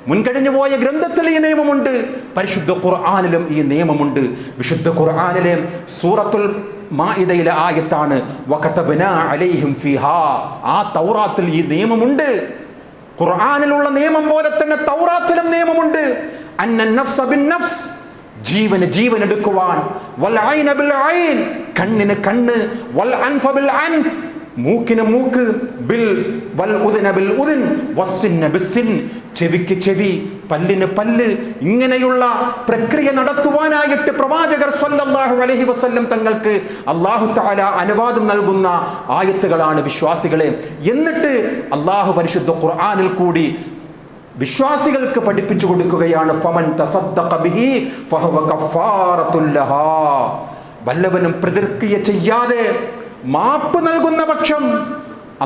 മുൻകഴിഞ്ഞു പോയ ഗ്രന്ഥത്തിൽ ഈ നിയമമുണ്ട്, പരിശുദ്ധ ഖുർആനിലും ഈ നിയമമുണ്ട്. വിശുദ്ധ ഖുർആനിലെ സൂറത്തുൽ മാഇദയിലെ ആയത്താണ് വകതബ്നാ അലൈഹിം ഫീഹാ. ആ തൗറാത്തിൽ ഈ നിയമമുണ്ട്. ഖുർആനിലുള്ള നിയമം പോലെ തന്നെ തൗറാത്തിലും നിയമമുണ്ട്. അന്നൻ നഫ്സ ബിൻ നഫ്സ്, ജീവന് ജീവൻ എടുക്കുവാൻ, വൽ ഐന ബിൽ ഐൻ, കണ്ണിന് കണ്ണ്, വൽ അൻഫ ബിൽ അൻഫ്, മൂക്കിന് മൂക്ക്, ബിൽ വൽ ഉദ്ന ബിൽ ഉദ്ൻ വസ്സിന്ന ബിസ്സിൻ, ചെവിക്ക് ചെവി, പല്ലിന് പല്ല്, ഇങ്ങനെയുള്ള പ്രക്രിയ നടത്തുവാനായിട്ട് പ്രവാചകർ സ്വല്ലല്ലാഹു അലൈഹി വസല്ലം തങ്ങൾക്ക് അല്ലാഹു തആല അനുവാദം നൽകുന്ന ആയത്തുകളാണ് വിശ്വാസികളെ. എന്നിട്ട് അല്ലാഹു പരിശുദ്ധ ഖുർആനിൽ കൂടി വിശ്വാസികൾക്ക് പഠിപ്പിച്ചു കൊടുക്കുകയാണ്, ഫമൻ തസദ്ദഖ ബിഹി ഫഹുവ കഫാറത്തുൽ ലഹാ. വല്ലവനും പ്രതിക്രിയ ചെയ്യാതെ മാപ്പ് നൽകുന്ന പക്ഷം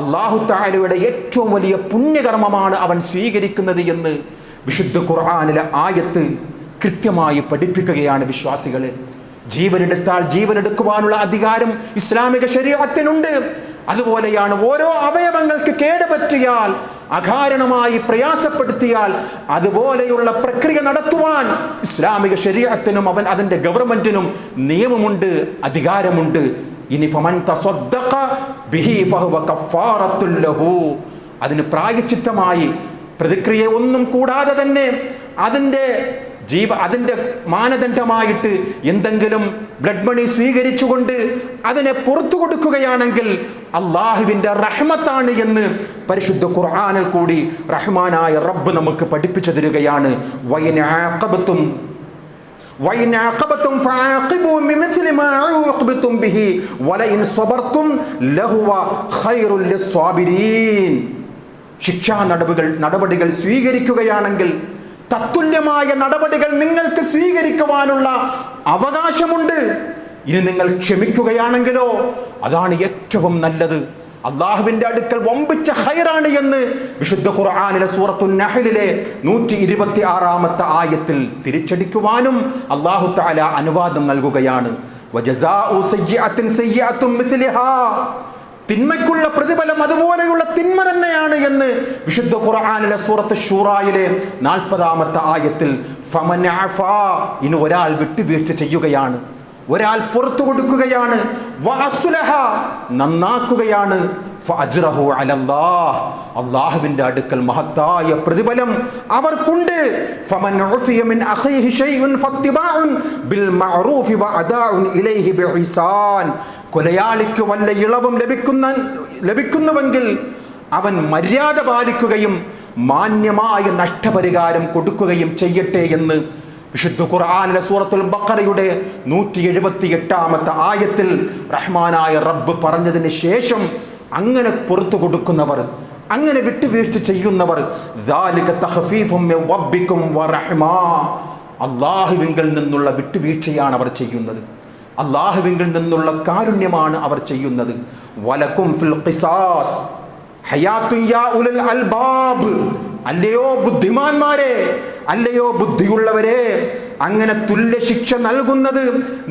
അല്ലാഹു തആലയുടെ ഏറ്റവും വലിയ പുണ്യകർമ്മമാണ് അവൻ സ്വീകരിക്കുന്നത് എന്ന് വിശുദ്ധ ഖുർആനിലെ ആയത്ത് കൃത്യമായി പഠിപ്പിക്കുകയാണ് വിശ്വാസികളെ. ജീവനെടുത്താൽ ജീവനെടുക്കുവാനുള്ള അധികാരം ഇസ്ലാമിക ശരീഅത്തിനുണ്ട്. അതുപോലെയാണ് ഓരോ അവയവങ്ങൾക്ക് കേടുപറ്റിയാൽ, അകാരണമായി പ്രയാസപ്പെടുത്തിയാൽ അതുപോലെയുള്ള പ്രക്രിയ നടത്തുവാൻ ഇസ്ലാമിക ശരീഅത്തിനും അതിൻ്റെ ഗവൺമെന്റിനും നിയമമുണ്ട്, അധികാരമുണ്ട്. ഇനി ഫമൻ തസദ്ദഖ ബിഹി ഫഹുവ കഫാറത്തുൽ ലഹു, അതിന് പ്രായശ്ചിത്തമായി പ്രതിക്രിയ ഒന്നും കൂടാതെ തന്നെ അതിൻ്റെ മാനദണ്ഡമായിട്ട് എന്തെങ്കിലും ബ്ലഡ് മണി സ്വീകരിച്ചുകൊണ്ട് അതിനെ പുറത്തു കൊടുക്കുകയാണെങ്കിൽ അള്ളാഹുവിൻ്റെ റഹ്മത്താണ് എന്ന് പരിശുദ്ധ ഖുർആനിൽ കൂടി റഹ്മാനായ റബ്ബ് നമുക്ക് പഠിപ്പിച്ചു തരികയാണ്. وَإِنْ عَاقَبْتُمْ فَعَاقِبُوا بِمِثْلِ مَا عُوقِبْتُمْ بِهِ وَلَئِنْ صَبَرْتُمْ لَهُوَ خَيْرٌ لِلصَّابِرِينَ. ശിക്ഷാ നടപടികൾ സ്വീകരിക്കുകയാണെങ്കിൽ, തത്തുല്യമായ നടപടികൾ നിങ്ങൾക്ക് സ്വീകരിക്കുവാനുള്ള അവകാശമുണ്ട്. ഇനി നിങ്ങൾ ക്ഷമിക്കുകയാണെങ്കിലോ അതാണ് ഏറ്റവും നല്ലത്. അള്ളാഹുവിൻ്റെ അടുക്കൽ വമ്പിച്ച ഖൈറാണ് എന്ന് വിശുദ്ധ ഖുർആനിലെ സൂറത്തുൻ നഹ്ലിലെ 126-ാമത്തെ ആയത്തിൽ തിരിച്ചടിക്കുവാനും അല്ലാഹു തആല അനുവാദം നൽകുകയാണ്. വജസാഉ സയ്യിഅത്തിൻ സയ്യിഅത്തുൻ മിസ്ലിഹാ. തിന്മയ്ക്കുള്ള പ്രതിഫലം അതുപോലെയുള്ള തിന്മ തന്നെയാണ് എന്ന് വിശുദ്ധ ഖുർആനിലെ സൂറത്ത് ശൂറായിലെ 40-ാമത്തെ ആയത്തിൽ ഫമൻ അഫാ. ഇനി ഒരാൾ വിട്ടുവീഴ്ച ചെയ്യുകയാണ്, ഒരാൾ പുറത്തു കൊടുക്കുകയാണ്, വഅസ്ലഹ നന്നാക്കുകയാണ്, ഫഅജ്റഹു അലല്ലാഹ് അല്ലാഹുവിൻ്റെ അടുക്കൽ മഹത്തായ പ്രതിഫലം അവർക്കുണ്ട്. ഫമൻ ഉഫിയ മിൻ അഖീഹി ശൈഉൻ ഫത്തിബാഉൻ ബിൽ മഅറൂഫി വഅദാഉൻ ഇലൈഹി ബിഇഹ്സാൻ. കൊലയാളിക്ക് വല്ല ഇളവും ലഭിക്കുന്നുവെങ്കിൽ അവൻ മര്യാദ പാലിക്കുകയും മാന്യമായ നഷ്ടപരിഹാരം കൊടുക്കുകയും ചെയ്യട്ടെ എന്ന് വിശുദ്ധ ഖുർആനിലെ സൂറത്തുൽ ബഖറയുടെ 178-ാമത്തെ ആയത്തിൽ റഹ്മാനായ റബ്ബ് പറഞ്ഞതിന് ശേഷം അങ്ങനെ പുറത്തു കൊടുക്കുന്നവർ, അങ്ങനെ വിട്ടുവീഴ്ച ചെയ്യുന്നവർ ദാലിക തഖഫീഫും മിൻ റബ്ബിക്കും വറഹ്മാ. അല്ലാഹുവിങ്കിൽ നിന്നുള്ള വിട്ടുവീഴ്ചയാണ് അവർ ചെയ്യുന്നത്, അല്ലാഹുവിങ്കിൽ നിന്നുള്ള കാരുണ്യമാണ് അവർ ചെയ്യുന്നത്. വലക്കും ഫിൽ ഖിസാസ് ഹയാത്തുൻ യാ ഉലുൽ അൽബാബ്. അല്ലയോ ബുദ്ധിമാന്മാരെ, അല്ലയോ ബുദ്ധിയുള്ളവരെ, അങ്ങനെ തുല്യ ശിക്ഷ നൽകുന്നത്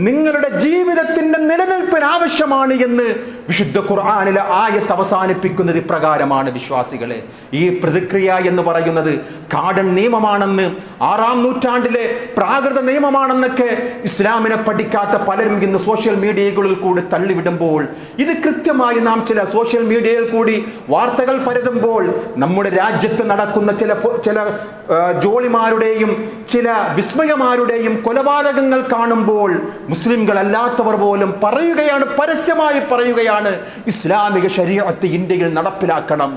നിങ്ങളുടെ ജീവിതത്തിന്റെ നിലനിൽപ്പിന് ആവശ്യമാണ് എന്ന് വിശുദ്ധ ഖുർആനിലെ ആയത്ത് അവസാനിപ്പിക്കുന്നത് ഇപ്രകാരമാണ്. വിശ്വാസികളെ, ഈ പ്രതിക്രിയ എന്ന് പറയുന്നത് കാടൻ നിയമമാണെന്ന്, 6-ാം നൂറ്റാണ്ടിലെ പ്രാകൃത നിയമമാണെന്നൊക്കെ ഇസ്ലാമിനെ പഠിക്കാത്ത പലരും ഇന്ന് സോഷ്യൽ മീഡിയകളിൽ കൂടി തള്ളിവിടുമ്പോൾ, ഇത് കൃത്യമായി നാം ചില സോഷ്യൽ മീഡിയയിൽ കൂടി വാർത്തകൾ പരതുമ്പോൾ നമ്മുടെ രാജ്യത്ത് നടക്കുന്ന ചില ജോളിമാരുടെയും ചില വിസ്മയമാരുടെയും കൊലപാതകങ്ങൾ കാണുമ്പോൾ മുസ്ലിംകൾ അല്ലാത്തവർ പോലും പറയുകയാണ്, പരസ്യമായി പറയുകയാണ്, ഇസ്ലാമിക ശരീഅത്ത് ഇന്ത്യയിൽ നടപ്പിലാക്കണം.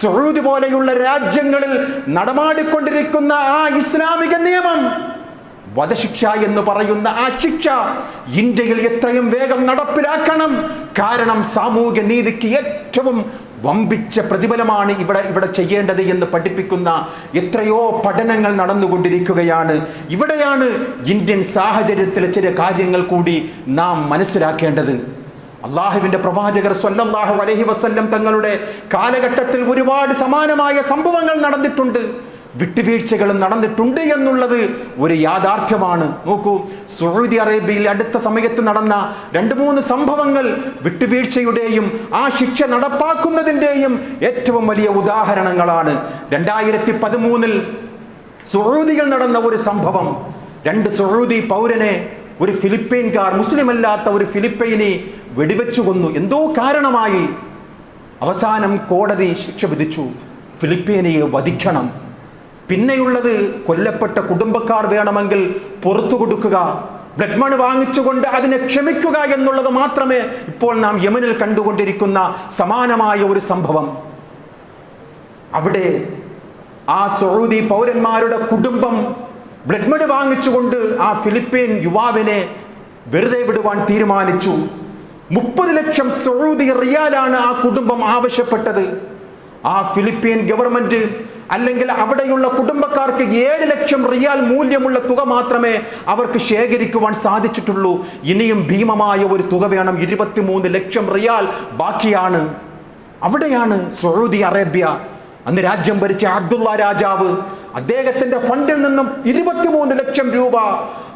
സൗദി പോലെയുള്ള രാജ്യങ്ങളിൽ നടമാടിക്കൊണ്ടിരിക്കുന്ന ആ ഇസ്ലാമിക നിയമം, വധശിക്ഷ എന്ന് പറയുന്ന ആ ശിക്ഷ ഇന്ത്യയിൽ എത്രയും വേഗം നടപ്പിലാക്കണം. കാരണം സാമൂഹ്യ നീതിക്ക് ഏറ്റവും വമ്പിച്ച പ്രതിഫലമാണ് ഇവിടെ ചെയ്യേണ്ടത് എന്ന് പഠിപ്പിക്കുന്ന എത്രയോ പഠനങ്ങൾ നടന്നുകൊണ്ടിരിക്കുകയാണ്. ഇവിടെയാണ് ഇന്ത്യൻ സാഹചര്യത്തിലെ ചില കാര്യങ്ങൾ കൂടി നാം മനസ്സിലാക്കേണ്ടത്. അള്ളാഹുവിൻ്റെ പ്രവാചകർ സ്വല്ലല്ലാഹു അലൈഹി വസല്ലം തങ്ങളുടെ കാലഘട്ടത്തിൽ ഒരുപാട് സമാനമായ സംഭവങ്ങൾ നടന്നിട്ടുണ്ട്, വിട്ടുവീഴ്ചകളും നടന്നിട്ടുണ്ട് എന്നുള്ളത് ഒരു യാഥാർത്ഥ്യമാണ്. നോക്കൂ, സൗദി അറേബ്യയിൽ അടുത്ത സമയത്ത് നടന്ന 2-3 സംഭവങ്ങൾ വിട്ടുവീഴ്ചയുടെയും ആ ശിക്ഷ നടപ്പാക്കുന്നതിൻ്റെയും ഏറ്റവും വലിയ ഉദാഹരണങ്ങളാണ്. 2013 സൗദിയിൽ നടന്ന ഒരു സംഭവം, 2 സൗദി പൗരനെ ഒരു ഫിലിപ്പൈൻകാർ, മുസ്ലിമല്ലാത്ത ഒരു ഫിലിപ്പൈനി വെടിവെച്ചു കൊന്നു. എന്തോ കാരണമായി അവസാനം കോടതി ശിക്ഷ വിധിച്ചു, ഫിലിപ്പീനിയെ വധിക്കണം. പിന്നെയുള്ളത് കൊല്ലപ്പെട്ട കുടുംബക്കാർ വേണമെങ്കിൽ പുറത്തു കൊടുക്കുക, ബ്ലഡ് മണി വാങ്ങിച്ചുകൊണ്ട് അതിനെ ക്ഷമിക്കുക എന്നുള്ളത് മാത്രമേ ഇപ്പോൾ നാം യമനിൽ കണ്ടുകൊണ്ടിരിക്കുന്ന സമാനമായ ഒരു സംഭവം. അവിടെ ആ സൗദി പൗരന്മാരുടെ കുടുംബം ബ്ലഡ് മണി വാങ്ങിച്ചുകൊണ്ട് ആ ഫിലിപ്പീൻ യുവാവിനെ വെറുതെ വിടുവാൻ തീരുമാനിച്ചു. 30 ലക്ഷം സൗദി റിയാലാണ് ആ കുടുംബം ആവശ്യപ്പെട്ടത്. ആ ഫിലിപ്പീൻ ഗവൺമെന്റ് അല്ലെങ്കിൽ അവിടെയുള്ള കുടുംബക്കാർക്ക് 7 ലക്ഷം റിയാൽ മൂല്യമുള്ള തുക മാത്രമേ അവർക്ക് ശേഖരിക്കുവാൻ സാധിച്ചിട്ടുള്ളൂ. ഇനിയും ഭീമമായ ഒരു തുക വേണം, 23 ലക്ഷം റിയാൽ ബാക്കിയാണ്. അവിടെയാണ് സൗദി അറേബ്യ, അന്ന് രാജ്യം ഭരിച്ച അബ്ദുള്ള രാജാവ്, അദ്ദേഹത്തിന്റെ ഫണ്ടിൽ നിന്നും 23 ലക്ഷം രൂപ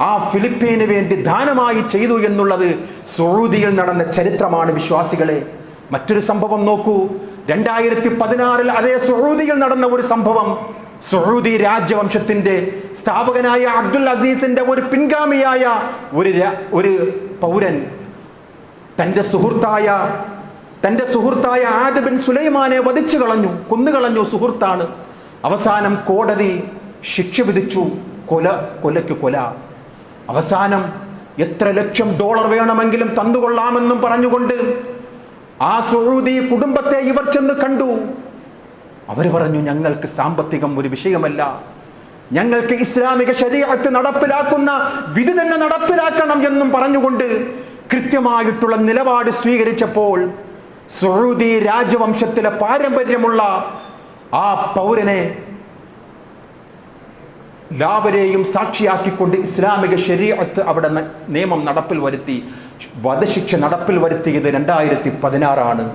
ആ ഫിലിപ്പീന് വേണ്ടി ദാനമായി ചെയ്തു എന്നുള്ളത് സൗദിയിൽ നടന്ന ചരിത്രമാണ്. വിശ്വാസികളെ, മറ്റൊരു സംഭവം നോക്കൂ. 2016 അതേ സൗദിയിൽ നടന്ന ഒരു സംഭവം. സൗദി രാജവംശത്തിന്റെ സ്ഥാപകനായ അബ്ദുൽ അസീസിന്റെ ഒരു പിൻഗാമിയായ ഒരു പൗരൻ തൻ്റെ സുഹൃത്തായ ആദ് ബിൻ സുലൈമാനെ വധിച്ചു കളഞ്ഞു, കൊന്നുകളഞ്ഞു. സുഹൃത്താണ്. അവസാനം കോടതി ശിക്ഷ വിധിച്ചു, കൊലയ്ക്ക് കൊല. അവസാനം എത്ര ലക്ഷം ഡോളർ വേണമെങ്കിലും തന്നുകൊള്ളാമെന്നും പറഞ്ഞുകൊണ്ട് ആ സഊദി കുടുംബത്തെ ഇവർ ചെന്ന് കണ്ടു. അവർ പറഞ്ഞു, ഞങ്ങൾക്ക് സാമ്പത്തികം ഒരു വിഷയമല്ല, ഞങ്ങൾക്ക് ഇസ്ലാമിക ശരീഅത്ത് നടപ്പിലാക്കുന്ന വിധി തന്നെ നടപ്പിലാക്കണം എന്നും പറഞ്ഞുകൊണ്ട് കൃത്യമായിട്ടുള്ള നിലപാട് സ്വീകരിച്ചപ്പോൾ സഊദി രാജവംശത്തിലെ പാരമ്പര്യമുള്ള ആ പൗരനെ എല്ലാവരെയും സാക്ഷിയാക്കിക്കൊണ്ട് ഇസ്ലാമിക ശരീഅത്ത് അവിടെ നിയമം നടപ്പിൽ വരുത്തി. വധശിക്ഷ നടപ്പിൽ വരുത്തിയത് 2016.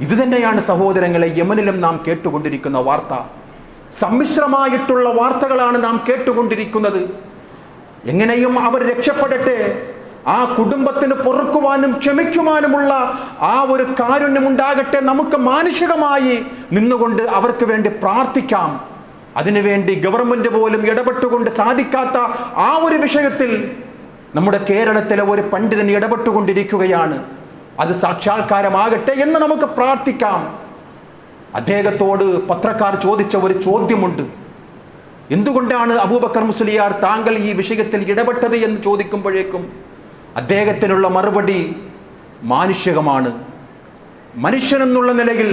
ഇത് തന്നെയാണ് സഹോദരങ്ങളെ യമനിലും നാം കേട്ടുകൊണ്ടിരിക്കുന്ന വാർത്ത. സമ്മിശ്രമായിട്ടുള്ള വാർത്തകളാണ് നാം കേട്ടുകൊണ്ടിരിക്കുന്നത്. എങ്ങനെയും അവർ രക്ഷപ്പെടട്ടെ, ആ കുടുംബത്തിന് പൊറുക്കുവാനും ക്ഷമിക്കുവാനുമുള്ള ആ ഒരു കാരുണ്യമുണ്ടാകട്ടെ. നമുക്ക് മാനുഷികമായി നിന്നുകൊണ്ട് അവർക്ക് വേണ്ടി പ്രാർത്ഥിക്കാം. അതിനുവേണ്ടി ഗവൺമെന്റ് പോലും ഇടപെട്ടുകൊണ്ട് സാധിക്കാത്ത ആ ഒരു വിഷയത്തിൽ നമ്മുടെ കേരളത്തിലെ ഒരു പണ്ഡിതൻ ഇടപെട്ടുകൊണ്ടിരിക്കുകയാണ്. അത് സാക്ഷാത്കാരമാകട്ടെ എന്ന് നമുക്ക് പ്രാർത്ഥിക്കാം. അദ്ദേഹത്തോട് പത്രക്കാർ ചോദിച്ച ഒരു ചോദ്യമുണ്ട്. എന്തുകൊണ്ടാണ് അബൂബക്കർ മുസ്ലിയാർ താങ്കൾ ഈ വിഷയത്തിൽ ഇടപെട്ടത് എന്ന് ചോദിക്കുമ്പോഴേക്കും അദ്ദേഹത്തിനുള്ള മറുപടി മാനുഷികമാണ്. മനുഷ്യനെന്നുള്ള നിലയിൽ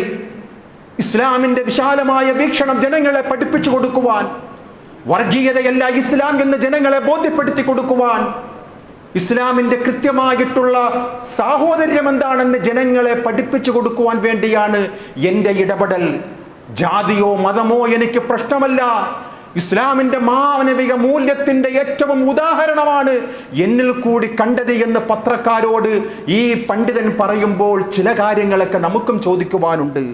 ഇസ്ലാമിന്റെ വിശാലമായ വീക്ഷണം ജനങ്ങളെ പഠിപ്പിച്ചു കൊടുക്കുവാൻ, വർഗീയതയല്ല ഇസ്ലാം എന്ന് ജനങ്ങളെ ബോധ്യപ്പെടുത്തി കൊടുക്കുവാൻ, ഇസ്ലാമിന്റെ കൃത്യമായിട്ടുള്ള സാഹോദര്യം എന്താണെന്ന് ജനങ്ങളെ പഠിപ്പിച്ചു കൊടുക്കുവാൻ വേണ്ടിയാണ് എൻ്റെ ഇടപെടൽ. ജാതിയോ മതമോ എനിക്ക് പ്രശ്നമല്ല. ഇസ്ലാമിന്റെ മാനവിക മൂല്യത്തിന്റെ ഏറ്റവും ഉദാഹരണമാണ് എന്നിൽ കൂടി കണ്ടത് എന്ന് പത്രക്കാരോട് ഈ പണ്ഡിതൻ പറയുമ്പോൾ ചില കാര്യങ്ങളൊക്കെ നമുക്കും ചോദിക്കുവാനുണ്ട്.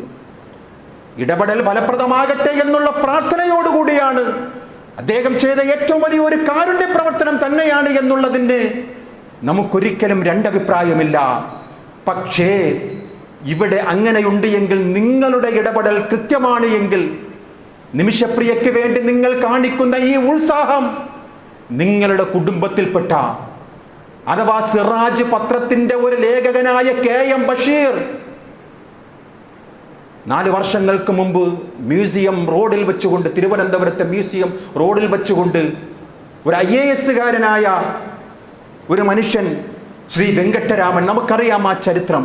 ഇടപെടൽ ഫലപ്രദമാകട്ടെ എന്നുള്ള പ്രാർത്ഥനയോടുകൂടിയാണ്. അദ്ദേഹം ചെയ്ത ഏറ്റവും വലിയ ഒരു കാരുണ്യ പ്രവർത്തനം തന്നെയാണ് എന്നുള്ളതിന് നമുക്കൊരിക്കലും രണ്ടഭിപ്രായമില്ല. പക്ഷേ ഇവിടെ അങ്ങനെയുണ്ട് എങ്കിൽ, നിങ്ങളുടെ ഇടപെടൽ കൃത്യമാണ് എങ്കിൽ, നിമിഷപ്രിയയ്ക്ക് വേണ്ടി നിങ്ങൾ കാണിക്കുന്ന ഈ ഉത്സാഹം നിങ്ങളുടെ കുടുംബത്തിൽപ്പെട്ട, അഥവാ സിറാജ് പത്രത്തിന്റെ ഒരു ലേഖകനായ KM ബഷീർ 4 വർഷങ്ങൾക്ക് മുമ്പ് മ്യൂസിയം റോഡിൽ വെച്ചുകൊണ്ട്, തിരുവനന്തപുരത്തെ മ്യൂസിയം റോഡിൽ വെച്ചുകൊണ്ട് ഒരു IAS-കാരനായ ഒരു മനുഷ്യൻ, ശ്രീ വെങ്കട്ടരാമൻ, നമുക്കറിയാം ആ ചരിത്രം,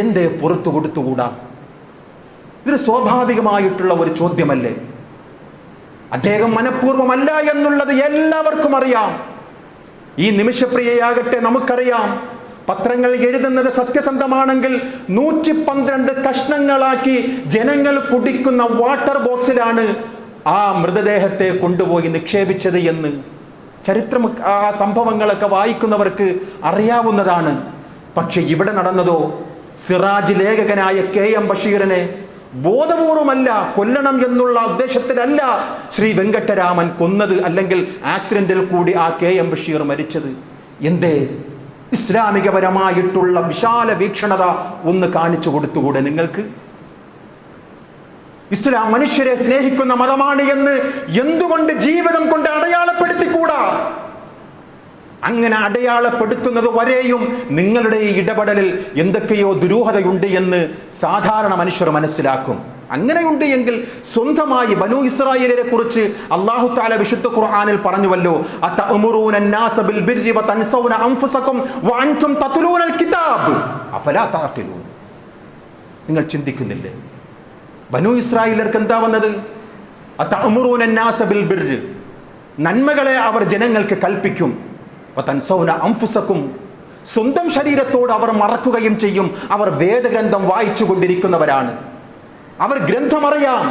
എന്തേ പുറത്തു കൊടുത്തുകൂടാ? ഇതൊരു സ്വാഭാവികമായിട്ടുള്ള ഒരു ചോദ്യമല്ലേ? അദ്ദേഹം മനഃപൂർവ്വമല്ല എന്നുള്ളത് എല്ലാവർക്കും അറിയാം. ഈ നിമിഷപ്രിയയാകട്ടെ നമുക്കറിയാം, പത്രങ്ങൾ എഴുതുന്നത് സത്യസന്ധമാണെങ്കിൽ 112 കഷ്ണങ്ങളാക്കി ജനങ്ങൾ കുടിക്കുന്ന വാട്ടർ ബോക്സിലാണ് ആ മൃതദേഹത്തെ കൊണ്ടുപോയി നിക്ഷേപിച്ചത് എന്ന് ചരിത്രം, ആ സംഭവങ്ങളൊക്കെ വായിക്കുന്നവർക്ക് അറിയാവുന്നതാണ്. പക്ഷെ ഇവിടെ നടന്നതോ, സിറാജ് ലേഖകനായ KM ബഷീറിനെ ബോധപൂർവമല്ല, കൊല്ലണം എന്നുള്ള ഉദ്ദേശത്തിലല്ല ശ്രീ വെങ്കട്ടരാമൻ കൊന്നത്, അല്ലെങ്കിൽ ആക്സിഡന്റിൽ കൂടി ആ KM ബഷീർ മരിച്ചത്. എന്തേ? ഇസ്ലാമികപരമായിട്ടുള്ള വിശാല വീക്ഷണത ഒന്ന് കാണിച്ചു കൊടുത്തുകൂടെ നിങ്ങൾക്ക്? ഇസ്ലാം മനുഷ്യരെ സ്നേഹിക്കുന്ന മതമാണ് എന്ന് എന്തുകൊണ്ട് ജീവിതം കൊണ്ട് അടയാളപ്പെടുത്തിക്കൂടാ? അങ്ങനെ അടയാളപ്പെടുത്തുന്നത് വരെയും നിങ്ങളുടെ ഈ ഇടപെടലിൽ എന്തൊക്കെയോ ദുരൂഹതയുണ്ട് എന്ന് സാധാരണ മനുഷ്യർ മനസ്സിലാക്കും. അങ്ങനെയുണ്ട് എങ്കിൽ സ്വന്തമായി ബനൂ ഇസ്രായേലിനെ കുറിച്ച് അല്ലാഹു തആല വിശുദ്ധ ഖുർആനിൽ പറഞ്ഞുവല്ലോ, അതഅമുറൂന അന്നാസ ബിൽ ബിർരി വതൻസൗന അൻഫുസകും വഅൻതും തത്ലൂനൽ കിതാബ് അഫലാ തഅഖിലൂൻ. നിങ്ങൾ ചിന്തിക്കുന്നില്ലേ? ബനൂ ഇസ്രായേലർക്ക് എന്താ വന്നത്? അതഅമുറൂന അന്നാസ ബിൽ ബിർരി, നന്മകളെ അവർ ജനങ്ങൾക്ക് കൽപ്പിക്കും. വതൻസൗന അൻഫുസകും, സ്വന്തം ശരീരത്തോട് അവർ മറക്കുകയും ചെയ്യും. അവർ വേദഗ്രന്ഥം വായിച്ചു കൊണ്ടിരിക്കുന്നവരാണ്. അവർ ഗ്രന്ഥമറിയാം,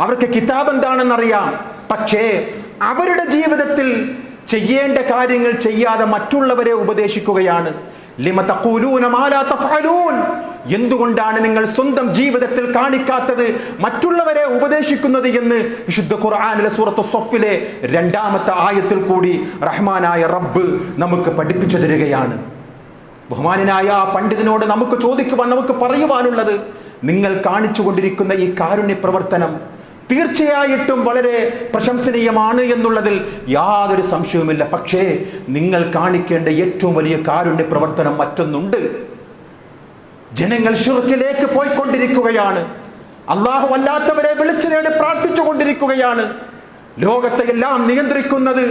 അവർക്ക് കിതാബ് എന്താണെന്നറിയാം. പക്ഷേ അവരുടെ ജീവിതത്തിൽ ചെയ്യേണ്ട കാര്യങ്ങൾ ചെയ്യാതെ മറ്റുള്ളവരെ ഉപദേശിക്കുകയാണ്. ലിമ തഖൂലൂന മാ ലാ തഫഅലൂൻ, എന്തുകൊണ്ടാണ് നിങ്ങൾ സ്വന്തം ജീവിതത്തിൽ കാണിക്കാത്തത്, മറ്റുള്ളവരെ ഉപദേശിക്കുന്നത് എന്ന് വിശുദ്ധ ഖുർആനിലെ സൂറത്ത് സ്വഫിലെ 2-ാമത്തെ ആയത്തിൽ കൂടി റഹ്മാനായ റബ്ബ് നമുക്ക് പഠിപ്പിച്ചു തരികയാണ്. ബഹുമാനനായ ആ പണ്ഡിതനോട് നമുക്ക് ചോദിക്കുവാൻ, നമുക്ക് പറയുവാനുള്ളത്, നിങ്ങൾ കാണിച്ചു കൊണ്ടിരിക്കുന്ന ഈ കാരുണ്യ പ്രവർത്തനം തീർച്ചയായിട്ടും വളരെ പ്രശംസനീയമാണ് എന്നുള്ളതിൽ യാതൊരു സംശയവുമില്ല. പക്ഷേ നിങ്ങൾ കാണിക്കേണ്ട ഏറ്റവും വലിയ കാരുണ്യ പ്രവർത്തനം മറ്റൊന്നുണ്ട്. ജനങ്ങൾ ശിർക്കിലേക്ക് പോയിക്കൊണ്ടിരിക്കുകയാണ്. അല്ലാഹു അല്ലാത്തവരെ വിളിച്ചു നേടി പ്രാർത്ഥിച്ചു കൊണ്ടിരിക്കുകയാണ്. ലോകത്തെ എല്ലാം നിയന്ത്രിക്കുന്നത്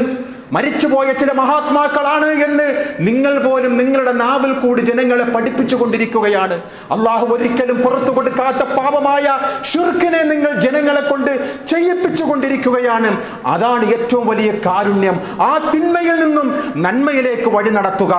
മരിച്ചുപോയ ചില മഹാത്മാക്കളാണ് എന്ന് നിങ്ങൾ പോലും നിങ്ങളുടെ നാവിൽ കൂടി ജനങ്ങളെ പഠിപ്പിച്ചു കൊണ്ടിരിക്കുകയാണ്. അള്ളാഹു ഒരിക്കലും പുറത്തു കൊടുക്കാത്ത പാപമായ ശിർക്കിനെ നിങ്ങൾ ജനങ്ങളെ കൊണ്ട് ചെയ്യിപ്പിച്ചു കൊണ്ടിരിക്കുകയാണ്. അതാണ് ഏറ്റവും വലിയ കാരുണ്യം. ആ തിന്മയിൽ നിന്നും നന്മയിലേക്ക് വഴി നടത്തുക,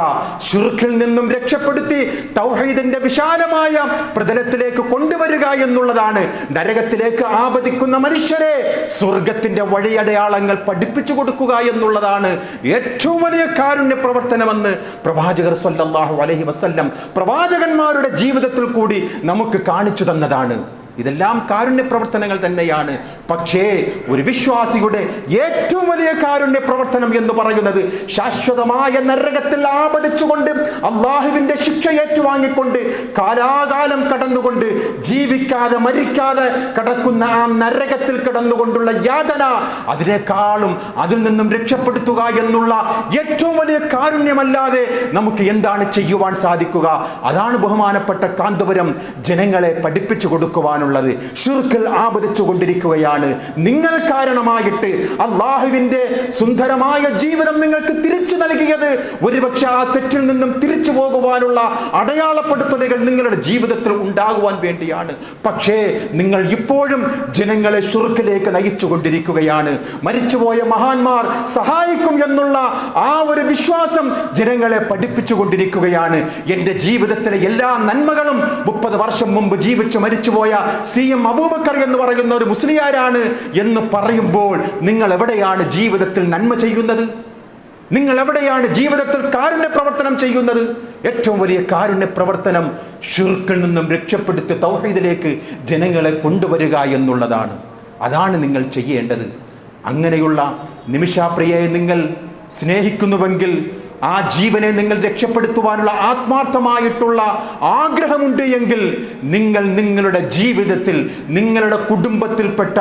ശിർക്കിൽ നിന്നും രക്ഷപ്പെടുത്തി തൗഹീദിന്റെ വിശാലമായ പ്രതലത്തിലേക്ക് കൊണ്ടുവരിക എന്നുള്ളതാണ്. നരകത്തിലേക്ക് ആപതിക്കുന്ന മനുഷ്യരെ സ്വർഗത്തിന്റെ വഴിയടയാളങ്ങൾ പഠിപ്പിച്ചു കൊടുക്കുക എന്നുള്ളതാണ് ഏറ്റവും വലിയ കാരുണ്യ പ്രവർത്തനമെന്ന് പ്രവാചകർ സ്വല്ലല്ലാഹു അലൈഹി വസല്ലം പ്രവാചകന്മാരുടെ ജീവിതത്തിൽ കൂടി നമുക്ക് കാണിച്ചു തന്നതാണ്. ഇതെല്ലാം കാരുണ്യ പ്രവർത്തനങ്ങൾ തന്നെയാണ്. പക്ഷേ ഒരു വിശ്വാസിയുടെ ഏറ്റവും വലിയ കാരുണ്യ പ്രവർത്തനം എന്ന് പറയുന്നത് ശാശ്വതമായ നരകത്തിൽ ആപതിച്ചുകൊണ്ട് അള്ളാഹുവിന്റെ ശിക്ഷ ഏറ്റുവാങ്ങിക്കൊണ്ട് കാലാകാലം കടന്നുകൊണ്ട് ജീവിക്കാതെ മരിക്കാതെ കിടക്കുന്ന ആ നരകത്തിൽ കിടന്നുകൊണ്ടുള്ള യാതന, അതിനേക്കാളും അതിൽ നിന്നും രക്ഷപ്പെടുത്തുക എന്നുള്ള ഏറ്റവും വലിയ കാരുണ്യമല്ലാതെ നമുക്ക് എന്താണ് ചെയ്യുവാൻ സാധിക്കുക? അതാണ് ബഹുമാനപ്പെട്ട കാന്തപുരം ജനങ്ങളെ പഠിപ്പിച്ചു കൊടുക്കുവാൻ ുള്ളത്. ശിർക്കിൽ ആപതിച്ചു കൊണ്ടിരിക്കുകയാണ്. നിങ്ങൾ കാരണമായിട്ട് അള്ളാഹുവിന്റെ സുന്ദരമായ ജീവിതം നിങ്ങൾക്ക് തിരിച്ചു നൽകിയത് ഒരുപക്ഷെ ആ തെറ്റിൽ നിന്നും തിരിച്ചു പോകുവാനുള്ള അടയാളപ്പെടുത്തലുകൾ നിങ്ങളുടെ ജീവിതത്തിൽ ഉണ്ടാകുവാൻ വേണ്ടിയാണ്. പക്ഷേ നിങ്ങൾ ഇപ്പോഴും ജനങ്ങളെ ശിർക്കിലേക്ക് നയിച്ചു കൊണ്ടിരിക്കുകയാണ്. മരിച്ചുപോയ മഹാന്മാർ സഹായിക്കും എന്നുള്ള ആ ഒരു വിശ്വാസം ജനങ്ങളെ പഠിപ്പിച്ചു കൊണ്ടിരിക്കുകയാണ്. എൻ്റെ ജീവിതത്തിലെ എല്ലാ നന്മകളും 30 വർഷം മുമ്പ് ജീവിച്ചു മരിച്ചുപോയ CM അബൂബക്കർ എന്ന് പറയുന്ന ഒരു മുസ്ലിയാരാണ് എന്ന് പറയുമ്പോൾ നിങ്ങൾ എവിടെയാണ് ജീവിതത്തിൽ നന്മ ചെയ്യുന്നത്? നിങ്ങൾ എവിടെയാണ് ജീവിതത്തിൽ കാരുണ്യ പ്രവർത്തനം ചെയ്യുന്നത്? ഏറ്റവും വലിയ കാരുണ്യ പ്രവർത്തനം ശിർക്കിൽ നിന്നും രക്ഷപ്പെടുത്തി തൗഹീദിലേക്ക് ജനങ്ങളെ കൊണ്ടുവരിക എന്നുള്ളതാണ്. അതാണ് നിങ്ങൾ ചെയ്യേണ്ടത്. അങ്ങനെയുള്ള നിമിഷാപ്രിയയെ നിങ്ങൾ സ്നേഹിക്കുന്നുവെങ്കിൽ, ആ ജീവനെ നിങ്ങൾ രക്ഷപ്പെടുത്തുവാനുള്ള ആത്മാർത്ഥമായിട്ടുള്ള ആഗ്രഹമുണ്ട് എങ്കിൽ നിങ്ങൾ നിങ്ങളുടെ ജീവിതത്തിൽ നിങ്ങളുടെ കുടുംബത്തിൽപ്പെട്ട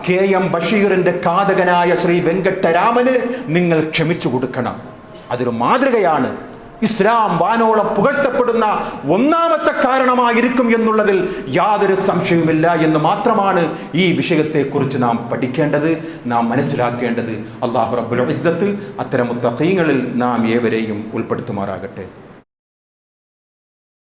KM ബഷീറിന്റെ ഘാതകനായ ശ്രീ വെങ്കട്ടരാമന് നിങ്ങൾ ക്ഷമിച്ചു കൊടുക്കണം. അതൊരു മാതൃകയാണ്. ഇസ്ലാം വാനോളം പുകഴ്ത്തപ്പെടുന്ന ഒന്നാമത്തെ കാരണമായിരിക്കും എന്നുള്ളതിൽ യാതൊരു സംശയവുമില്ല എന്ന് മാത്രമാണ് ഈ വിഷയത്തെക്കുറിച്ച് നാം പഠിക്കേണ്ടത്, നാം മനസ്സിലാക്കേണ്ടത്. അല്ലാഹു റബ്ബുൽ ഇസ്സത്ത് അത്തരം മുത്തഖീങ്ങളിൽ നാം ഏവരെയും ഉൾപ്പെടുത്തുമാറാകട്ടെ.